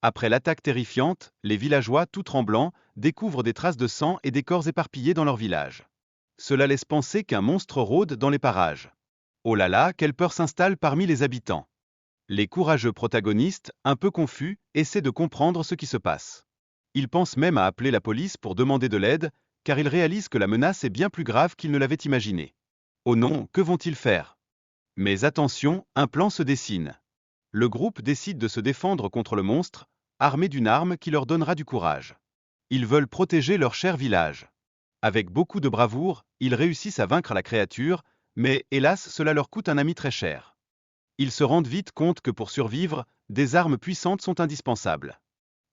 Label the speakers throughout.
Speaker 1: Après l'attaque terrifiante, les villageois, tout tremblants, découvrent des traces de sang et des corps éparpillés dans leur village. Cela laisse penser qu'un monstre rôde dans les parages. Oh là là, quelle peur s'installe parmi les habitants. Les courageux protagonistes, un peu confus, essaient de comprendre ce qui se passe. Ils pensent même à appeler la police pour demander de l'aide, car ils réalisent que la menace est bien plus grave qu'ils ne l'avaient imaginé. Oh non, que vont-ils faire? Mais attention, un plan se dessine. Le groupe décide de se défendre contre le monstre, armé d'une arme qui leur donnera du courage. Ils veulent protéger leur cher village. Avec beaucoup de bravoure, ils réussissent à vaincre la créature, mais hélas, cela leur coûte un ami très cher. Ils se rendent vite compte que pour survivre, des armes puissantes sont indispensables.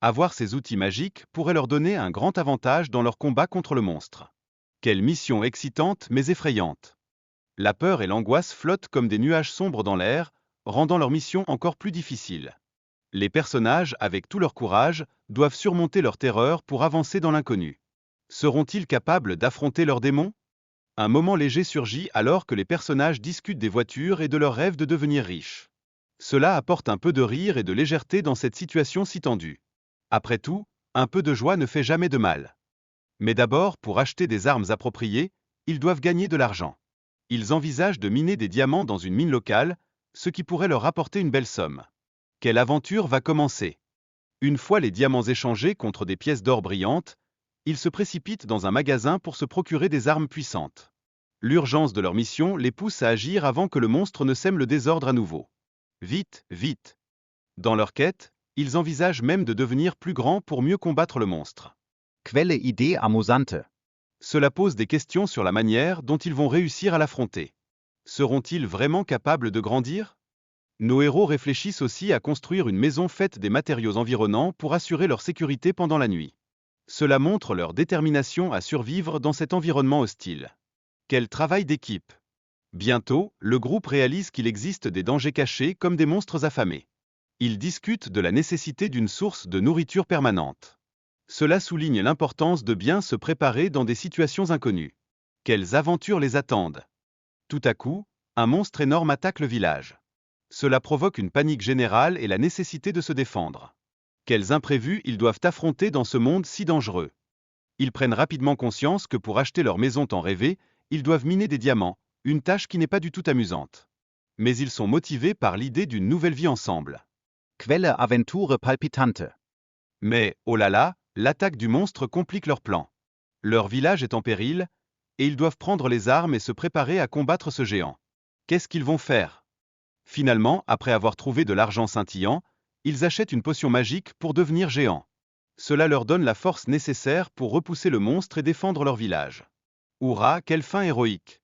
Speaker 1: Avoir ces outils magiques pourrait leur donner un grand avantage dans leur combat contre le monstre. Quelle mission excitante mais effrayante. La peur et l'angoisse flottent comme des nuages sombres dans l'air, rendant leur mission encore plus difficile. Les personnages, avec tout leur courage, doivent surmonter leur terreur pour avancer dans l'inconnu. Seront-ils capables d'affronter leurs démons? Un moment léger surgit alors que les personnages discutent des voitures et de leur rêve de devenir riches. Cela apporte un peu de rire et de légèreté dans cette situation si tendue. Après tout, un peu de joie ne fait jamais de mal. Mais d'abord, pour acheter des armes appropriées, ils doivent gagner de l'argent. Ils envisagent de miner des diamants dans une mine locale, ce qui pourrait leur rapporter une belle somme. Quelle aventure va commencer? Une fois les diamants échangés contre des pièces d'or brillantes, ils se précipitent dans un magasin pour se procurer des armes puissantes. L'urgence de leur mission les pousse à agir avant que le monstre ne sème le désordre à nouveau. Vite, vite. Dans leur quête, ils envisagent même de devenir plus grands pour mieux combattre le monstre.
Speaker 2: Quelle Idee amusante.
Speaker 1: Cela pose des questions sur la manière dont ils vont réussir à l'affronter. Seront-ils vraiment capables de grandir? Nos héros réfléchissent aussi à construire une maison faite des matériaux environnants pour assurer leur sécurité pendant la nuit. Cela montre leur détermination à survivre dans cet environnement hostile. Quel travail d'équipe! Bientôt, le groupe réalise qu'il existe des dangers cachés comme des monstres affamés. Ils discutent de la nécessité d'une source de nourriture permanente. Cela souligne l'importance de bien se préparer dans des situations inconnues. Quelles aventures les attendent! Tout à coup, un monstre énorme attaque le village. Cela provoque une panique générale et la nécessité de se défendre. Quels imprévus ils doivent affronter dans ce monde si dangereux. Ils prennent rapidement conscience que pour acheter leur maison tant rêvée, ils doivent miner des diamants, une tâche qui n'est pas du tout amusante. Mais ils sont motivés par l'idée d'une nouvelle vie ensemble.
Speaker 2: Quelle Aventure palpitante.
Speaker 1: Mais, oh là là, l'attaque du monstre complique leur plan. Leur village est en péril, et ils doivent prendre les armes et se préparer à combattre ce géant. Qu'est-ce qu'ils vont faire? Finalement, après avoir trouvé de l'argent scintillant, ils achètent une potion magique pour devenir géants. Cela leur donne la force nécessaire pour repousser le monstre et défendre leur village. Hurrah, quelle fin héroïque!